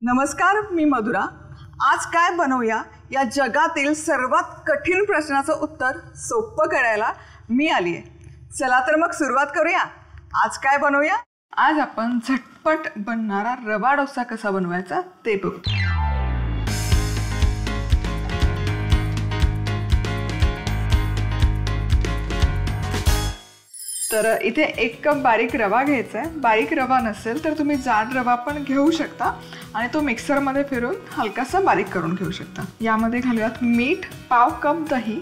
नमस्कार, मी मधुरा. आज काय बनवूया या जगातील सर्वात कठीण प्रश्नाचं उत्तर सोपं करायला मी आली आहे. चला तर मग सुरुवात करूया. आज काय बनवूया? आज आपण झटपट बनणारा रवा डोसा कसा बनवायचा ते बघू. तर इथे 1 कप बारीक रवा घ्यायचा आहे. बारीक रवा नसेल तर तुम्ही जाड रवा पण घेऊ शकता आणि तो मिक्सरमध्ये फिरवून हलकासा बारीक करून घेऊ शकता. यामध्ये घालूयात मीठ, पाव कप दही.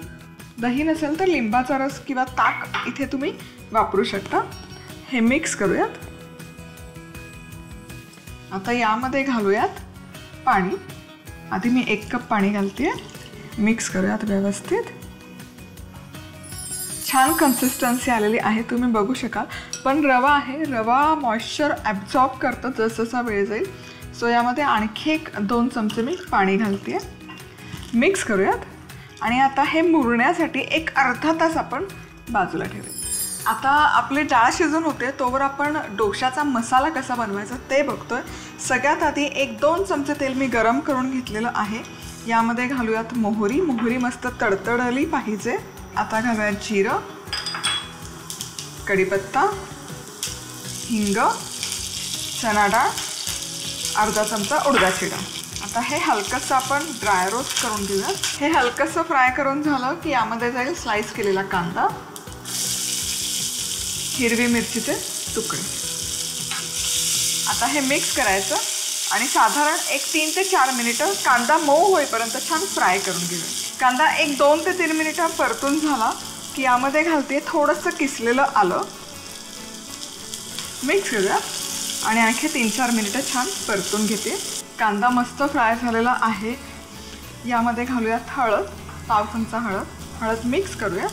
दही नसेल तर लिंबाचा रस किंवा ताक इथे तुम्ही वापरू शकता. हे मिक्स करूयात. आता यामध्ये घालूयात पाणी. आधी मी 1 कप पाणी घालते. मिक्स करूयात व्यवस्थित. छान कन्सिस्टन्सी आलेली आहे, तुम्ही बघू शकाल. पण रवा आहे, रवा मॉइश्चर ॲब्झॉर्ब करतं जसजसा वेळ जाईल. सो यामध्ये आणखी 2 चमचे मी पाणी घालते. मिक्स करूयात आणि आता हे मुरण्यासाठी 1 अर्धा तास आपण बाजूला ठेवूया. आता आपली डाळ शिजून होते तोवर आपण डोशाचा मसाला कसा बनवायचा ते बघतोय. सगळ्यात आधी 1-2 चमचे तेल मी गरम करून घेतलेलं आहे. यामध्ये घालूयात मोहरी. मोहरी मस्त तडतडली पाहिजे. आता घालूयात जिरं, कढीपत्ता, हिंग, चणा डाळ, अर्धा चमचा उडदाची डाळ. आता हे हलकंसं आपण ड्राय रोस्ट करून घेऊया. हे हलकंसं फ्राय करून झालं की यामध्ये जाईल स्लाइस केलेला कांदा, हिरवी मिरचीचे तुकडे. आता हे मिक्स करायचं आणि साधारण 3 ते 4 मिनिटं कांदा मऊ होईपर्यंत छान फ्राय करून घेऊया. कांदा 2 ते 3 मिनिटं परतून झाला की यामध्ये घालते थोडंसं किसलेलं आलं. मिक्स करूया आणि आणखी 3-4 मिनिटं छान परतून घेते. कांदा मस्त फ्राय झालेला आहे. यामध्ये घालूयात हळद, पाव चमचा हळद. हळद मिक्स करूया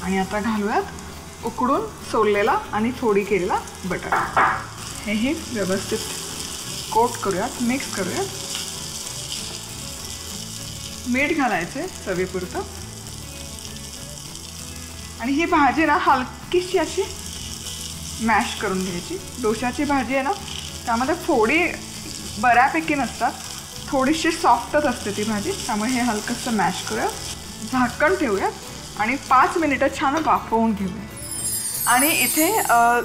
आणि आता घालूयात उकडून सोललेला आणि फोडी केलेला बटाटा. हे व्यवस्थित कोट करूयात, मिक्स करूयात. मीठ घालायचे चवीपुरतं आणि ही भाजी ना हलकीशी अशी मॅश करून घ्यायची. डोशाची भाजी आहे ना, त्यामध्ये फोडी बऱ्यापैकी नसतात, थोडीशी सॉफ्टच असते ती भाजी. त्यामुळे हे हलकंसं मॅश करूया. झाकण ठेवूयात आणि 5 मिनिटं छान वाफवून घेऊया. आणि इथे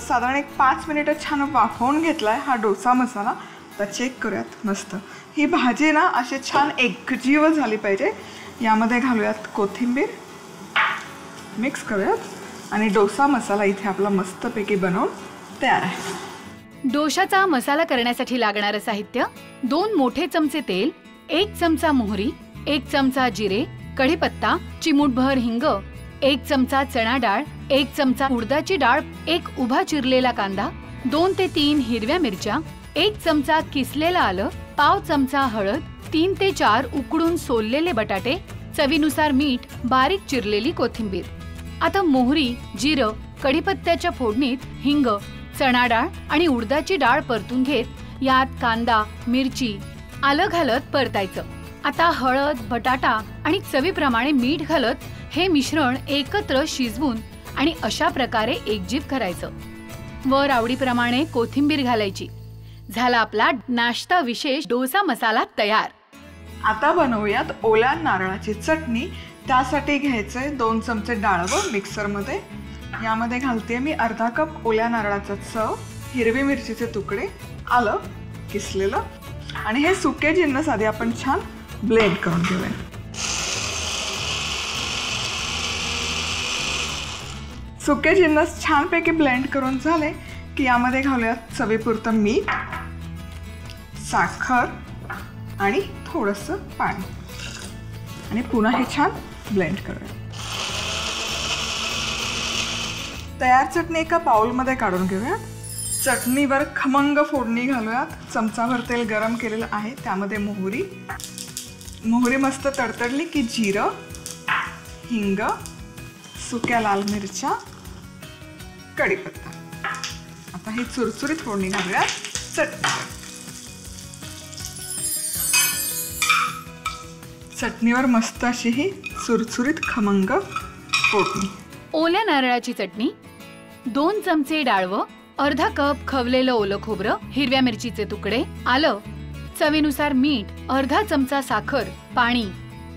साधारण 5 मिनिटं छान वाफवून घेतला आहे हा डोसा मसाला. तर चेक करूयात. मस्त ही भाजी ना अशी छान एकजीव झाली पाहिजे. यामध्ये घालूयात कोथिंबीर. मिक्स करूयात आणि डोसा मसाला इथे आपला मस्तपैकी बनवून तयार आहे. डोशाचा मसाला करण्यासाठी लागणारं साहित्य: 2 मोठे चमचे तेल, 1 चमचा मोहरी, 1 चमचा जिरे, कढीपत्ता, चिमूटभर हिंग, 1 चमचा चणा डाळ, 1 चमचा उडदाची डाळ, 1 उभा चिरलेला कांदा, 2 ते 3 हिरव्या मिरच्या, 1 चमचा किसलेलं आलं, पाव चमचा हळद, 3 ते 4 उकडून सोललेले बटाटे, चवीनुसार मीठ, बारीक चिरलेली कोथिंबीर. आता मोहरी, जिरं, कढीपत्त्याच्या फोडणीत हिंग, चणा डाळ आणि उडदाची डाळ परतून घेत यात कांदा, मिरची, आलं घालत परतायचं. आता हळद, बटाटा आणि चवीप्रमाणे मीठ घालत हे मिश्रण एकत्र शिजवून आणि अशा प्रकारे एकजीव करायचं. वर आवडीप्रमाणे कोथिंबीर घालायची. झाला आपला नाश्ता विशेष डोसा मसाला तयार. आता बनवूयात ओल्या नारळाची चटणी. त्यासाठी घ्यायचंय 2 चमचे डाळवं मिक्सरमध्ये. यामध्ये घालते मी अर्धा कप ओल्या नारळाचा चव, हिरवी मिरचीचे तुकडे, आलं किसलेलं आणि हे सुके जिन्नस आधी आपण छान ब्लेंड करून घेऊया. सुके जिन्नस छानपैकी ब्लेंड करून झाले की यामध्ये घालूयात चवीपुरतं मीठ, साखर आणि थोडंसं पाणी आणि पुन्हा हे छान ब्लेंड करूया. तयार चटणी एका बाउलमध्ये काढून घेऊयात. चटणीवर खमंग फोडणी घालूयात. चमचाभर तेल गरम केलेलं आहे. त्यामध्ये मोहरी मस्त तडतडली की जिरं, हिंग, सुक्या लाल मिरच्या, कढीपत्ता. आता ही चुरचुरीत फोडणी घालूयात चटणीवर. चटणीवर मस्त अशी ही चुरचुरीत खमंग फोडणी. ओल्या नारळाची चटणी, 2 चमचे डाळवं, अर्धा कप खवलेलं ओलं खोबरं, हिरव्या मिरचीचे तुकडे, आलं, चवीनुसार मीठ, अर्धा चमचा साखर, पाणी,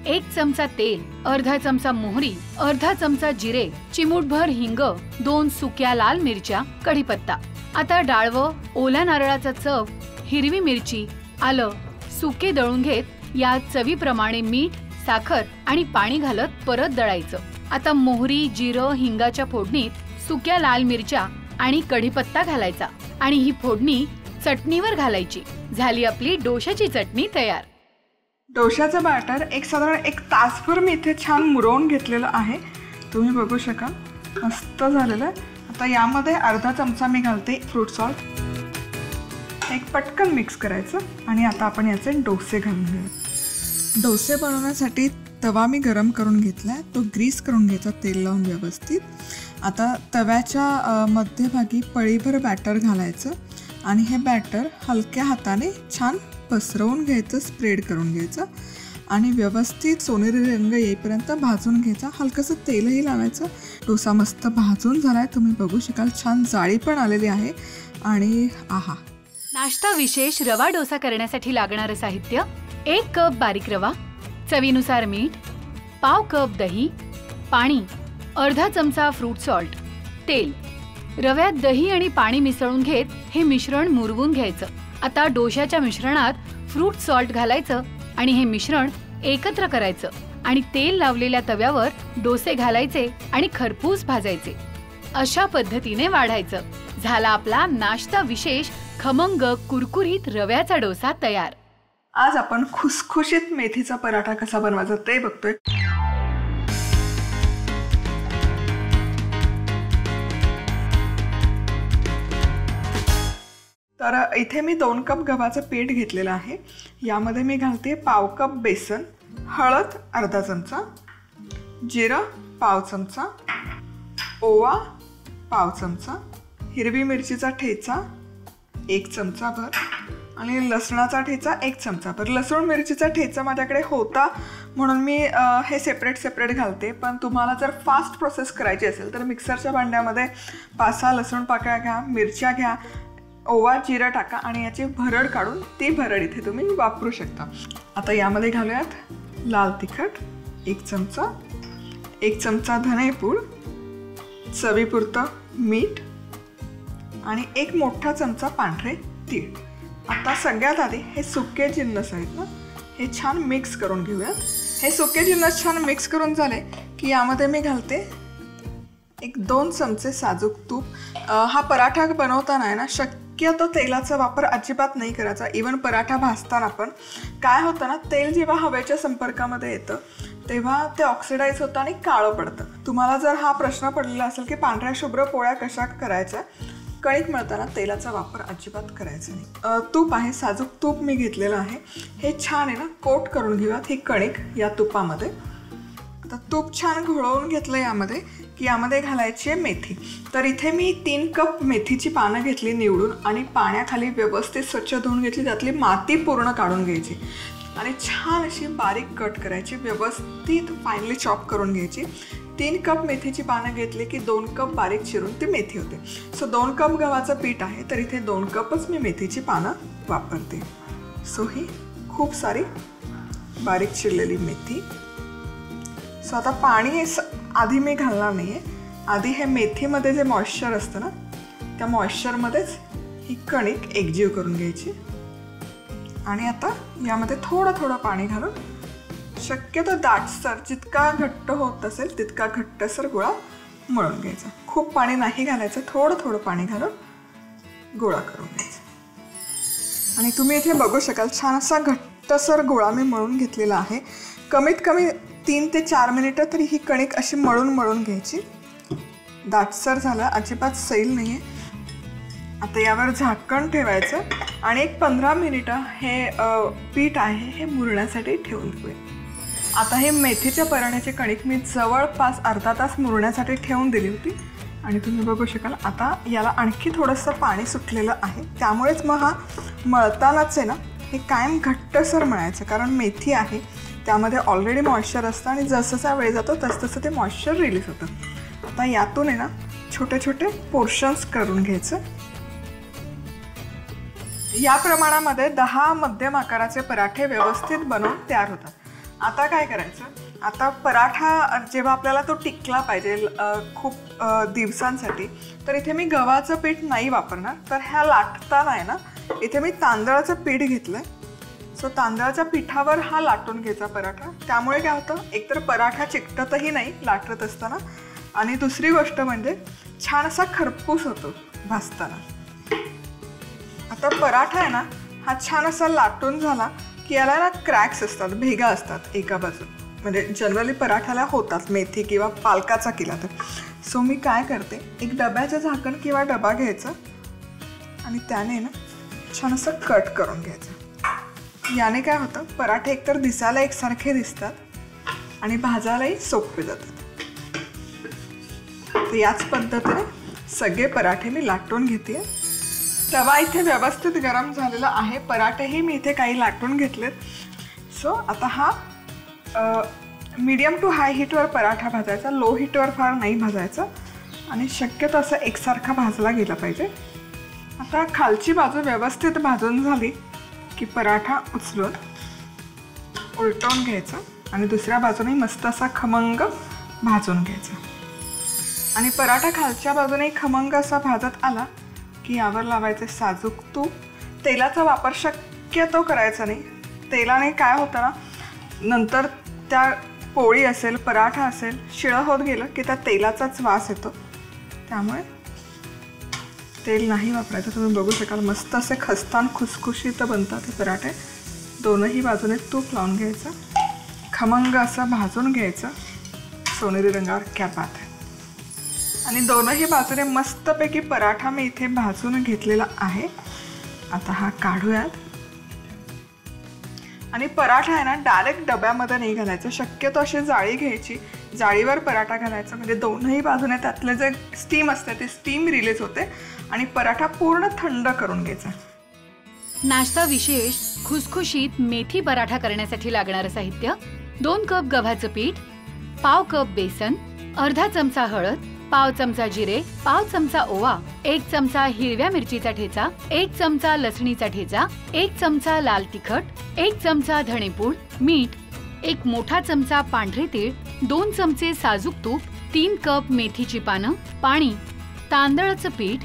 1 चमचा तेल, अर्धा चमचा मोहरी, अर्धा चमचा जिरे, चिमूटभर हिंग, 2 सुक्या लाल मिरच्या, कढीपत्ता. आता डाळवं, ओल्या नारळाचा चव, हिरवी मिरची, आलं, सुके दळून घेत यात चवीप्रमाणे मीठ, साखर आणि पाणी घालत परत दळायचं. आता मोहरी, जिरं, हिंगाच्या फोडणीत सुक्या लाल मिरच्या आणि कढीपत्ता घालायचा आणि ही फोडणी चटणीवर घालायची. झाली आपली डोशाची चटणी तयार. डोशाचं बॅटर साधारण 1 तासभर मी इथे छान मुरवून घेतलेलं आहे. तुम्ही बघू शकाल मस्त झालेलं आहे. आता यामध्ये अर्धा चमचा मी घालते फ्रूट सॉल्ट. एक पटकन मिक्स करायचं आणि आता आपण याचे डोसे घालून घेऊ. डोसे बनवण्यासाठी तवा मी गरम करून घेतला, तो ग्रीस करून घ्यायचा तेल लावून व्यवस्थित. आता तव्याच्या मध्यभागी पळीभर बॅटर घालायचं आणि हे बॅटर हलक्या हाताने छान पसरवून घ्यायचं, स्प्रेड करून घ्यायचं आणि व्यवस्थित सोनेरी रंग येईपर्यंत भाजून घ्यायचा. हलकंसं तेलही लावायचं. डोसा मस्त भाजून झाला आहे, तुम्ही बघू शकाल. छान जाळी पण आलेली आहे आणि आहा. नाश्ता विशेष रवा डोसा करण्यासाठी लागणारं साहित्य: 1 कप बारीक रवा, चवीनुसार मीठ, पाव कप दही, पाणी, अर्धा चमचा फ्रूट सॉल्ट, तेल. रव्यात दही आणि पाणी मिसळून घेत हे मिश्रण मुरवून घ्यायचं. आता डोशाच्या मिश्रणात फ्रूट सॉल्ट घालायचं आणि हे मिश्रण एकत्र करायचं आणि तेल लावलेल्या तव्यावर डोसे घालायचे आणि खरपूस भाजायचे. अशा पद्धतीने वाढायचं. झाला आपला नाश्ता विशेष खमंग कुरकुरीत रव्याचा डोसा तयार. आज आपण खुसखुशीत मेथीचा पराठा कसा बनवायचा ते बघतोय. तर इथे मी 2 कप गव्हाचं पीठ घेतलेलं आहे. यामध्ये मी घालते पाव कप बेसन, हळद अर्धा चमचा, जिरं पाव चमचा, ओवा पाव चमचा, हिरवी मिरचीचा ठेचा 1 चमचाभर आणि लसणाचा ठेचा 1 चमचाभर. लसूण मिरचीचा ठेचा माझ्याकडे होता म्हणून मी हे सेपरेट घालते. पण तुम्हाला जर फास्ट प्रोसेस करायची असेल तर मिक्सरच्या भांड्यामध्ये 5-6 लसूण पाकळ्या घ्या, मिरच्या घ्या, ओवा जिरं टाका आणि याची भरड काढून ती भरड इथे तुम्ही वापरू शकता. आता यामध्ये घालूयात लाल तिखट 1 चमचा, 1 चमचा धनेपूड, चवीपुरतं मीठ आणि 1 मोठा चमचा पांढरे तीळ. आता सगळ्यात आधी हे सुके जिन्नस आहेत ना, हे छान मिक्स करून घेऊयात. हे सुके जिन्नस छान मिक्स करून झाले की यामध्ये मी घालते 1-2 चमचे साजूक तूप. हा पराठा बनवताना आहे ना, शक्यतो तेलाचा वापर अजिबात नाही करायचा. इवन पराठा भाजताना पण काय होतं ना, तेल जेव्हा हवेच्या संपर्कामध्ये येतं तेव्हा ते ऑक्सिडाईज होतं आणि काळं पडतं. तुम्हाला जर हा प्रश्न पडलेला असेल की पांढऱ्या शुभ्र पोळ्या कशा करायच्या, कणिक मळताना तेलाचा वापर अजिबात करायचा नाही. तूप आहे, साजूक तूप मी घेतलेलं आहे. हे छान आहे ना कोट करून घेऊयात ही कणिक या तुपामध्ये. आता तूप छान घोळवून घेतलं यामध्ये की यामध्ये घालायची आहे मेथी. तर इथे मी 3 कप मेथीची पानं घेतली निवडून आणि पाण्याखाली व्यवस्थित स्वच्छ धुवून घेतली. त्यातली माती पूर्ण काढून घ्यायची आणि छान अशी बारीक कट करायची, व्यवस्थित फाईनली चॉप करून घ्यायची. 3 कप मेथीची पानं घेतली की 2 कप बारीक चिरून ती मेथी होते. सो 2 कप गव्हाचं पीठ आहे तर इथे 2 कपच मी मेथीची पानं वापरते. सो ही खूप सारी बारीक चिरलेली मेथी. सो आता पाणी आधी मी घालणार नाही आहे. आधी हे मेथीमध्ये जे मॉइश्चर असतं ना, त्या मॉइश्चरमध्येच ही कणिक एकजीव करून घ्यायची आणि आता यामध्ये थोडं पाणी घालून शक्यतो दाटसर, जितका घट्ट होत असेल तितका घट्टसर गोळा मळून घ्यायचा. खूप पाणी नाही घालायचं, थोडं पाणी घालून गोळा करून घ्यायचा. आणि तुम्ही इथे बघू शकाल छान असा घट्टसर गोळा मी मळून घेतलेला आहे. कमीत कमी 3 ते 4 मिनिटं तरी ही कणिक अशी मळून घ्यायची. दाटसर झाला, अजिबात सैल नाही आहे. आता यावर झाकण ठेवायचं आणि एक 15 मिनिटं हे पीठ आहे हे मुरण्यासाठी ठेवून देऊया. आता हे मेथीच्या पराठ्याची कणिक मी जवळपास अर्धा तास मुरण्यासाठी ठेवून दिली होती आणि तुम्ही बघू शकाल आता याला आणखी थोडंसं पाणी सुटलेलं आहे. त्यामुळेच मग हा मळतानाच आहे ना हे कायम घट्टसर मळायचं, कारण मेथी आहे त्यामध्ये ऑलरेडी मॉइश्चर असतं आणि जसं वेळ जातो तसं ते मॉइश्चर रिलीज होतं. आता यातून आहे ना छोटे पोर्शन्स करून घ्यायचं या प्रमाणामध्ये 10 मध्यम आकाराचे पराठे व्यवस्थित बनवून तयार होतात. आता काय करायचं, आता पराठा जेव्हा आपल्याला तो टिकला पाहिजे खूप दिवसांसाठी, तर इथे मी गव्हाचं पीठ नाही वापरणार. तर ह्या लाटताना आहे ना, इथे मी तांदळाचं पीठ घेतलं आहे. सो तांदळाच्या पिठावर हा लाटून घ्यायचा पराठा. त्यामुळे काय होतं, एकतर पराठा चिकटतही नाही लाटत असताना, आणि दुसरी गोष्ट म्हणजे छान असा खरपूस होतो भाजताना. आता पराठा आहे ना, हा छान असा लाटून झाला की याला ना क्रॅक्स असतात, भेगा असतात एका बाजू, म्हणजे जनरली पराठ्याला होतात मेथी किंवा पालकाचा केला तर. सो मी काय करते, एक डब्याचं झाकण किंवा डबा घ्यायचा आणि त्याने ना छान असं कट करून घ्यायचं. याने काय होतं, पराठे एकतर दिसायला एकसारखे दिसतात आणि भाजायलाही सोपे जातात. तर याच पद्धतीने सगळे पराठे मी लाटून घेते. तवा इथे व्यवस्थित गरम झालेला आहे. पराठेही मी इथे काही लाटून घेतलेत. सो आता हा मीडियम टू हाय हीटवर पराठा भाजायचा, लो हीटवर फार नाही भाजायचा, आणि शक्यतो असं एकसारखा भाजला गेला पाहिजे. आता खालची बाजू व्यवस्थित भाजून झाली की पराठा उचलून उलटवून घ्यायचा आणि दुसऱ्या बाजूने मस्त असा खमंग भाजून घ्यायचा. आणि पराठा खालच्या बाजूने खमंग असा भाजत आला की यावर लावायचे साजूक तूप. तेलाचा वापर शक्यतो करायचा नाही. तेलाने काय होतं ना, नंतर त्या पोळी असेल पराठा असेल शिळं होत गेलं की त्या तेलाचाच वास येतो. त्यामुळे तेल नाही वापरायचं. तुम्ही बघू शकाल मस्त असे खस्तान खुसखुशीत बनतात हे पराठे. दोनही बाजूने तूप लावून घ्यायचं, खमंग असं भाजून घ्यायचं सोनेरी रंगावर. क्या बात आहे. आणि दोनही बाजूने मस्तपैकी पराठा मी इथे भाजून घेतलेला आहे. आता हा काढूयात. आणि पराठा आहे ना डायरेक्ट डब्यामध्ये नाही घालायचं, शक्यतो अशी जाळी घ्यायची, जाळीवर पराठा घालायचा, म्हणजे दोनही बाजूने त्यातले जे स्टीम असते ते स्टीम रिलीज होते आणि पराठा पूर्ण थंड करून घ्यायचा. नाश्ता विशेष खुसखुशीत मेथी पराठा करण्यासाठी लागणारं साहित्य: 2 कप गव्हाचं पीठ, पाव कप बेसन, अर्धा चमचा हळद, पाव चमचा जिरे, पाव चमचा ओवा, 1 चमचा हिरव्या मिरचीचा ठेचा, 1 चमचा लसणीचा ठेचा, 1 चमचा लाल तिखट, 1 चमचा धणेपूड, मीठ, 1 मोठा चमचा पांढरे तीळ, 2 चमचे साजूक तूप, 3 कप मेथीची पानं, पाणी, तांदळाचं पीठ,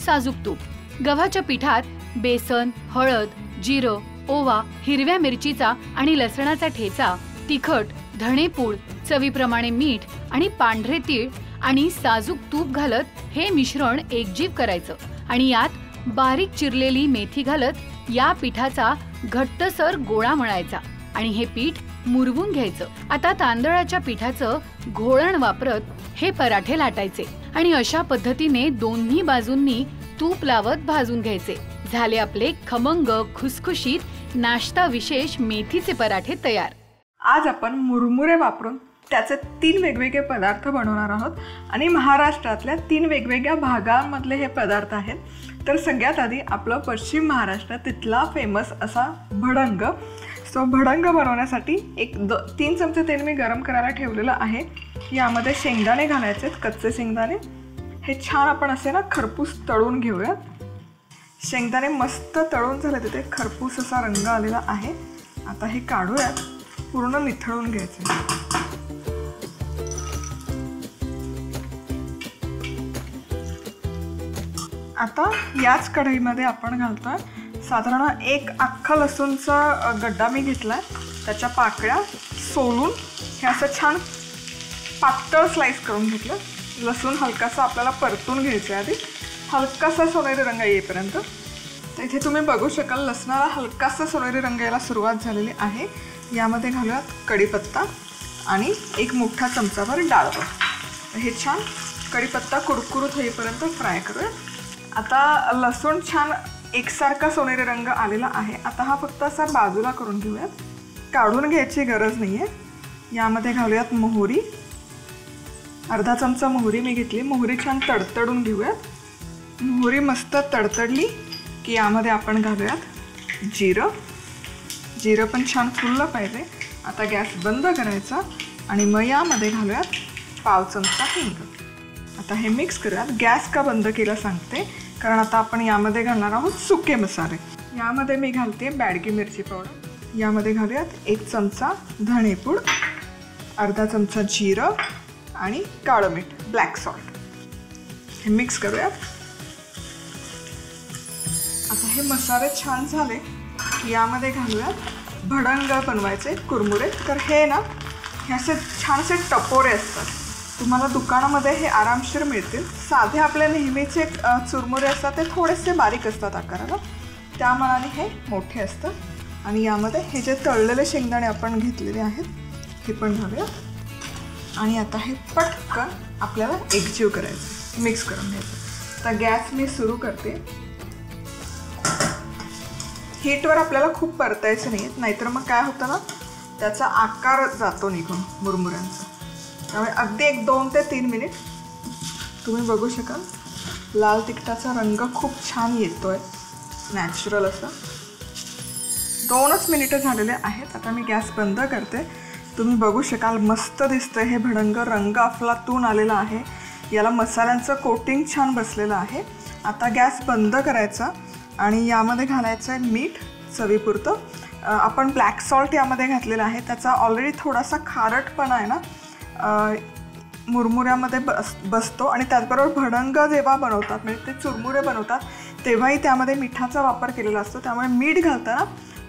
साजूक तूप. गव्हाच्या पिठात बेसन, हळद, जिरं, ओवा, हिरव्या मिरचीचा आणि लसणाचा ठेचा, तिखट, धणेपूड, चवीप्रमाणे मीठ आणि पांढरे तीळ आणि साजूक तूप घालत हे मिश्रण एकजीव करायचं आणि यात बारीक चिरलेली मेथी घालत या पिठाचा घट्टसर गोळा मळायचा आणि हे पीठ मुरवून घ्यायचं. आता तांदळाच्या पिठाचं घोळण वापरत हे पराठे लाटायचे आणि अशा पद्धतीने दोन्ही बाजूंनी तूप लावत भाजून घ्यायचे. झाले आपले खमंग खुसखुशीत नाश्ता विशेष मेथीचे पराठे तयार. आज आपण मुरमुरे वापरून त्याचे 3 वेगवेगळे पदार्थ बनवणार आहोत आणि महाराष्ट्रातल्या 3 वेगवेगळ्या भागांमधले हे पदार्थ आहेत. तर सगळ्यात आधी आपलं पश्चिम महाराष्ट्र तिथला फेमस असा भडंग. सो भडंग बनवण्यासाठी 3 चमचे तेल मी गरम करायला ठेवलेलं आहे. यामध्ये शेंगदाणे घालायचे, कच्चे शेंगदाणे. हे छान आपण असे ना खरपूस तळून घेऊयात. शेंगदाणे मस्त तळून झाले, तिथे खरपूस असा रंग आलेला आहे. आता हे काढूयात, पूर्ण निथळून घ्यायचे. आता याच कढईमध्ये आपण घालतोय साधारण 1 अख्खा लसूणचा गड्डा मी घेतलाय. त्याच्या पाकळ्या सोलून हे असं छान पातळ स्लाइस करून घेतलं. लसूण हलकासा आपल्याला परतून घ्यायचं आधी, हलकासा सोनेरी रंग येईपर्यंत. तर इथे तुम्ही बघू शकाल लसणाला हलकासा सोनेरी रंग यायला सुरुवात झालेली आहे. यामध्ये घालूयात कढीपत्ता आणि 1 मोठा चमचाभर डाळवं. हे छान कढीपत्ता कुरकुरीत होईपर्यंत फ्राय करूया. आता लसूण छान एकसारखा सोनेरी रंग आलेला आहे. आता हा फक्त असा बाजूला करून घेऊयात, काढून घ्यायची गरज नाही आहे. यामध्ये घालूयात मोहरी, अर्धा चमचा मोहरी मी घेतली. मोहरी छान तडतडून घेऊयात. मोहरी मस्त तडतडली की यामध्ये आपण घालूयात जिरं. जिरं पण छान फुललं पाहिजे. आता गॅस बंद करायचा आणि मग यामध्ये घालूयात पाव चमचा हिंग. आता हे मिक्स करूयात. गॅस का बंद केला सांगते, कारण आता आपण यामध्ये घालणार आहोत सुके मसाले. यामध्ये मी घालते बॅडगी मिरची पावडर. यामध्ये घालूयात 1 चमचा धणेपूड, अर्धा चमचा जिरं आणि काळं मीठ ब्लॅक सॉल्ट. हे मिक्स करूयात. आता हे मसाले छान झाले की यामध्ये घालूयात भडंग बनवायचे कुरमुरे. तर हे ना हे असे छानसे टपोरे असतात, तुम्हाला दुकानामध्ये हे आरामशीर मिळतील. साधे आपले नेहमीचे चुरमुरे असतात ते थोडेसे बारीक असतात आकाराला, त्या मानाने हे मोठे असतात. आणि यामध्ये हे जे तळलेले शेंगदाणे आपण घेतलेले आहेत हे पण घालूया. आणि आता हे पटकन आपल्याला एकजीव करायचं, मिक्स करून घ्यायचं. तर गॅस मी सुरू करते. हीटवर आपल्याला खूप परतायचं नाही, नाहीतर मग काय होतं ना, त्याचा आकार जातो निघून मुरमुऱ्यांचा. त्यामुळे अगदी 2 ते 3 मिनिट. तुम्ही बघू शकाल लाल तिखटाचा रंग खूप छान येतोय, नॅचरल असं. 2च मिनिटं झालेले आहेत. आता मी गॅस बंद करते. तुम्ही बघू शकाल मस्त दिसतंय हे भडंग, रंग अफलातून आलेला आहे, याला मसाल्यांचं कोटिंग छान बसलेलं आहे. आता गॅस बंद करायचा आणि यामध्ये घालायचं आहे मीठ चवीपुरतं. आपण ब्लॅक सॉल्ट यामध्ये घातलेला आहे, त्याचा ऑलरेडी थोडासा खारटपणा आहे ना मुरमुऱ्यामध्ये बसतो. आणि त्याचबरोबर भडंग जेव्हा बनवतात, म्हणजे ते चुरमुरे बनवतात, तेव्हाही त्यामध्ये मिठाचा वापर केलेला असतो. त्यामुळे मीठ घालताना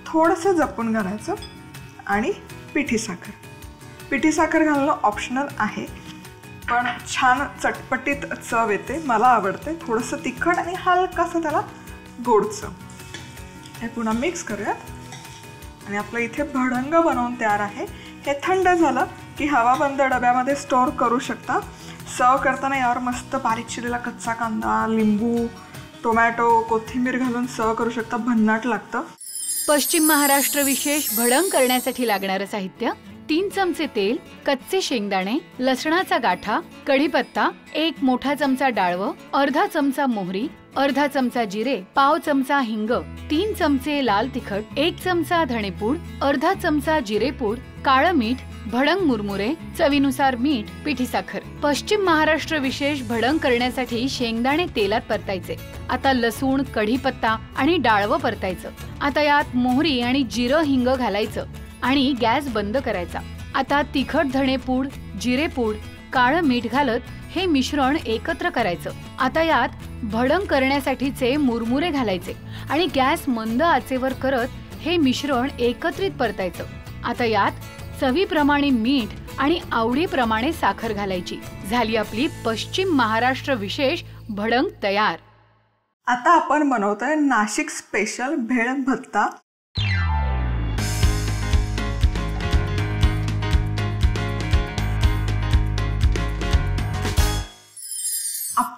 थोडंसं जपून घालायचं. आणि पिठी साखर घालणं ऑप्शनल आहे, पण छान चटपटीत चव येते, मला आवडते. थोडंसं तिखट आणि हलकासं त्याला गोड चव. हे पुन्हा मिक्स करूयात. आणि आपलं इथे भडंग बनवून तयार आहे. हे थंड झालं की हवाबंद डब्यामध्ये स्टोअर करू शकता. सर्व करताना यावर मस्त बारीक चिरलेला कच्चा कांदा, लिंबू, टोमॅटो, कोथिंबीर घालून सर्व करू शकता. भन्नाट लागतं. पश्चिम महाराष्ट्र विशेष भडंग करण्यासाठी लागणारं साहित्य: 3 चमचे तेल, कच्चे शेंगदाणे, लसणाचा गाठा, कढीपत्ता, 1 मोठा चमचा डाळवं, अर्धा चमचा मोहरी, अर्धा चमचा जिरे, पाव चमचा हिंग, 3 चमचे लाल तिखट, 1 चमचा धणेपूड, अर्धा चमचा जिरेपूड, काळं मीठ, भडंग मुरमुरे, चवीनुसार मीठ, पिठी साखर. पश्चिम महाराष्ट्र विशेष भडंग करण्यासाठी शेंगदाणे तेलात परतायचे. आता लसूण, कढीपत्ता आणि डाळवं परतायचं. आता यात मोहरी आणि जिरं हिंग घालायचं आणि गॅस बंद करायचा. आता तिखट, धणेपूड, जिरेपूड, काळं मीठ घालत हे मिश्रण एकत्र करायचं. आता यात भडंग करण्यासाठीचे मुरमुरे घालायचे आणि गॅस मंद आचेवर करत हे मिश्रण एकत्रित परतायचं. आता यात चवीप्रमाणे मीठ आणि आवडीप्रमाणे साखर घालायची. झाली आपली पश्चिम महाराष्ट्र विशेष भडंग तयार. आता आपण बनवतोय नाशिक स्पेशल भेळ भत्ता.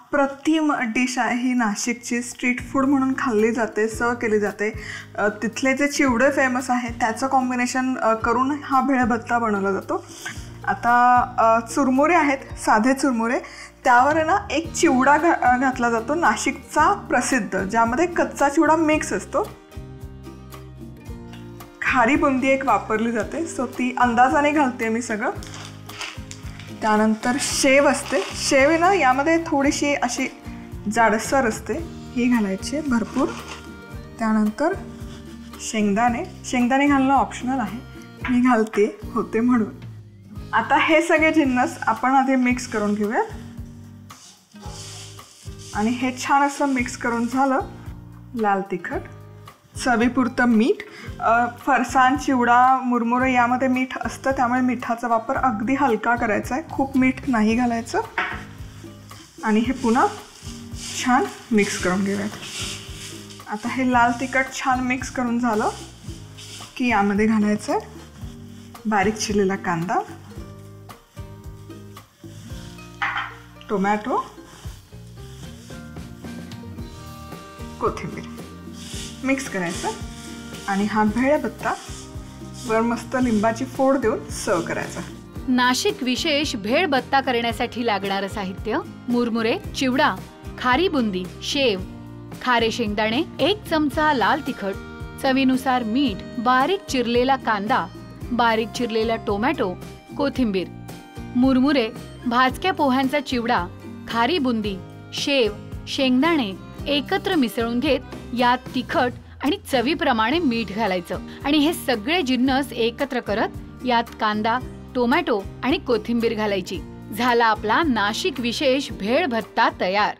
अप्रतिम डिश आहे ही. नाशिकची स्ट्रीट फूड म्हणून खाल्ली जाते, सर्व केली जाते. तिथले जे चिवडे फेमस आहे त्याचं कॉम्बिनेशन करून हा भेळ भत्ता बनवला जातो. आता चुरमुरे आहेत, साधे चुरमुरे, त्यावर आहे ना एक चिवडा घातला जातो नाशिकचा प्रसिद्ध, ज्यामध्ये कच्चा चिवडा मिक्स असतो. खारी बुंदी एक वापरली जाते, सो ती अंदाजाने घालते मी सगळं. त्यानंतर शेव असते. शेव आहे ना यामध्ये थोडीशी अशी जाडसर असते, ही घालायची भरपूर. त्यानंतर शेंगदाणे घालणं ऑप्शनल आहे, मी घालते होते म्हणून. आता हे सगळे जिन्नस आपण आधी मिक्स करून घेऊया. आणि हे छान असं मिक्स करून झालं. लाल तिखट, चवीपुरतं मीठ. फरसाण, चिवडा, मुरमुरे यामध्ये मीठ असतं, त्यामुळे मिठाचा वापर अगदी हलका करायचा आहे, खूप मीठ नाही घालायचं. आणि हे पुन्हा छान मिक्स करून घेऊयात. आता हे लाल तिखट छान मिक्स करून झालं की यामध्ये घालायचं आहे बारीक चिरलेला कांदा, टोमॅटो, कोथिंबीर. मिक्स करायचं आणि हा भेळ भत्ता वर मस्त लिंबाची फोड देऊन सर्व करायचा. नाशिक विशेष भेळ भत्ता करण्यासाठी लागणारं साहित्य: मुरमुरे, चिवडा, खारी बुंदी, शेव, खारे शेंगदाणे, 1 चमचा लाल तिखट, चवीनुसार मीठ, बारीक चिरलेला कांदा, बारीक चिरलेला टोमॅटो, कोथिंबीर. मुरमुरे, भाजक्या पोह्यांचा चिवडा, खारी बुंदी, शेव, शेंगदाणे एकत्र मिसळून घेत यात तिखट आणि चवीप्रमाणे मीठ घालायचं आणि हे सगळे जिन्नस एकत्र करत यात कांदा, टोमॅटो आणि कोथिंबीर घालायची. झाला आपला नाशिक विशेष भेळ भत्ता तयार.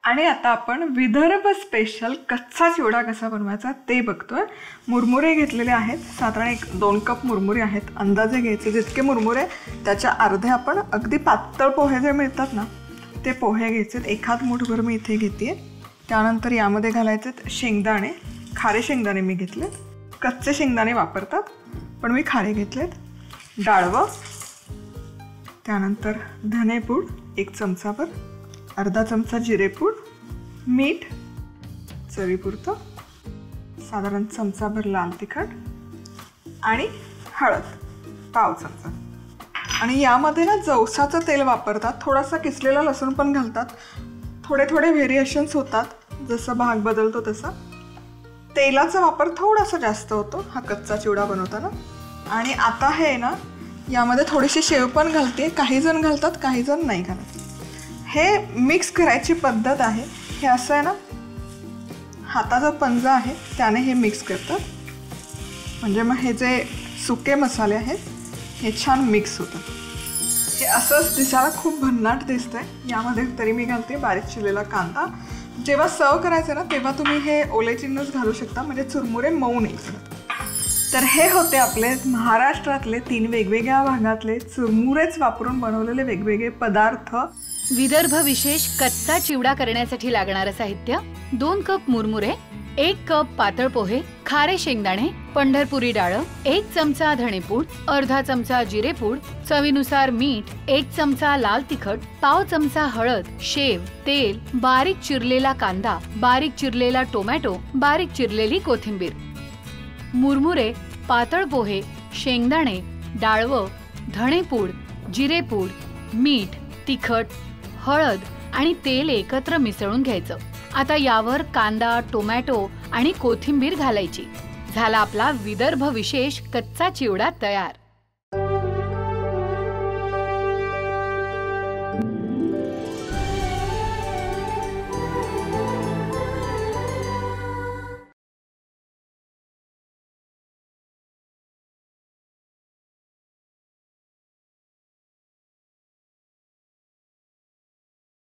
आणि आता आपण विदर्भ स्पेशल कच्चा चिवडा कसा बनवायचा ते बघतोय. मुरमुरे घेतलेले आहेत, साधारण 2 कप मुरमुरे आहेत. अंदाजे घ्यायचे, जितके मुरमुरे त्याच्या अर्धे. आपण अगदी पातळ पोहे जे मिळतात ना ते पोहे घ्यायचे. 1 मूठभर मी इथे घेते. त्यानंतर यामध्ये घालायचे शेंगदाणे. खारे शेंगदाणे मी घेतले, कच्चे शेंगदाणे वापरतात पण मी खारे घेतलेत. डाळवं, त्यानंतर धनेपूड 1 चमचाभर, अर्धा चमचा जिरेपूड, मीठ चवीपुरतं, साधारण चमचाभर लाल तिखट आणि हळद पाव चमचा. आणि यामध्ये ना जवसाचं तेल वापरतात. थोडासा किसलेला लसूण पण घालतात. थोडे थोडे व्हेरिएशन्स होतात, जसं भाग बदलतो तसा. तेलाचा वापर थोडासा जास्त होतो हा कच्चा चिवडा बनवताना. आणि आता हे ना यामध्ये थोडीशी शेव पण घालते. काही जण घालतात, काही जण नाही घालत. हे मिक्स करायची पद्धत आहे. हे असं आहे ना, हाताचा पंजा आहे त्याने हे मिक्स करतात. म्हणजे मग हे जे सुके मसाले आहेत हे छान मिक्स होतात. हे असंच दिसायला खूप भन्नाट दिसतंय. यामध्ये तरी मी घालते बारीक चिरलेला कांदा. जेव्हा सर्व करायचं ना तेव्हा तुम्ही हे ओले जिन्नस घालू शकता, म्हणजे चुरमुरे मऊ नाही करत. तर हे होते आपले महाराष्ट्रातले 3 वेगवेगळ्या भागातले चुरमुरेच वापरून बनवलेले वेगवेगळे पदार्थ. विदर्भ विशेष कच्चा चिवडा करण्यासाठी लागणारं साहित्य: 2 कप मुरमुरे, 1 कप पातळ पोहे, खारे शेंगदाणे, पंढरपुरी डाळ, 1 चमचा धणेपूड, अर्धा चमचा जिरेपूड, चवीनुसार मीठ, 1 चमचा लाल तिखट, पाव चमचा हळद, शेव, तेल, बारीक चिरलेला कांदा, बारीक चिरलेला टोमॅटो, बारीक चिरलेली कोथिंबीर. मुरमुरे, पातळ पोहे, शेंगदाणे, डाळवं, धणेपूड, जिरेपूड, मीठ, तिखट, हळद आणि तेल एकत्र मिसळून घ्यायचं. आता यावर कांदा, टोमॅटो आणि कोथिंबीर घालायची. झाला आपला विदर्भ विशेष कच्चा चिवडा तयार.